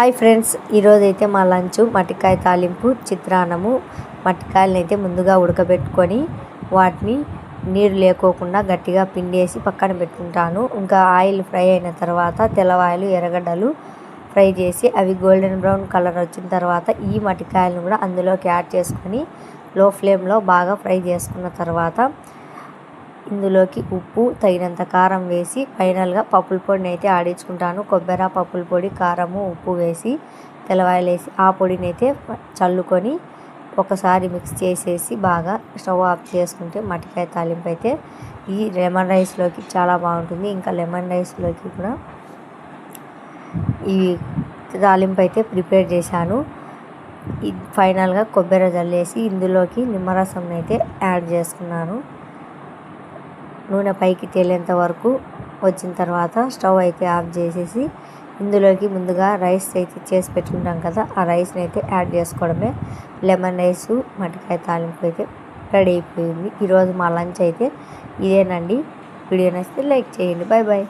Hi friends, ఈరోజైతే మా lunch మట్టికాయ తాలింపు చిత్రాన్నము. మట్టికాయలను అయితే ముందుగా ఉడకబెట్టుకొని వాటిని నీరు లేకోకుండా గట్టిగా పిండేసి పక్కన పెట్టుకుంటాను. ఇంకా ఆయిల్ ఫ్రై అయిన తర్వాత తెల్లవాయలు ఎర్రగడ్డలు ఫ్రై చేసి అవి గోల్డెన్ బ్రౌన్ కలర్ వచ్చిన తర్వాత ఈ మట్టికాయలను కూడా అందులోకి యాడ్ చేసుకొని లో ఫ్లేమ్లో బాగా ఫ్రై చేసుకున్న తర్వాత ఇందులోకి ఉప్పు తగినంత కారం వేసి ఫైనల్గా పప్పుల పొడిని అయితే ఆడించుకుంటాను. కొబ్బరి, పప్పుల పొడి, కారము, ఉప్పు వేసి తెల్లవాయలు వేసి ఆ పొడిని అయితే చల్లుకొని ఒకసారి మిక్స్ చేసేసి బాగా స్టవ్ ఆఫ్ చేసుకుంటే మట్టికాయ తాలింపు అయితే ఈ లెమన్ రైస్లోకి చాలా బాగుంటుంది. ఇంకా లెమన్ రైస్లోకి కూడా ఈ తాలింపు అయితే ప్రిపేర్ చేశాను. ఫైనల్గా కొబ్బరి జల్లేసి ఇందులోకి నిమ్మరసం అయితే యాడ్ చేసుకున్నాను. నూనె పైకి తేలేంత వరకు వచ్చిన తర్వాత స్టవ్ అయితే ఆఫ్ చేసేసి ఇందులోకి ముందుగా రైస్ అయితే చేసి పెట్టుకుంటాం కదా, ఆ రైస్ని అయితే యాడ్ చేసుకోవడమే. లెమన్ రైస్ మట్టికాయ తాలింపు అయితే రెడీ అయిపోయింది. ఈరోజు మా లంచ్ అయితే ఇదేనండి. వీడియో నచ్చితే లైక్ చేయండి. Bye bye.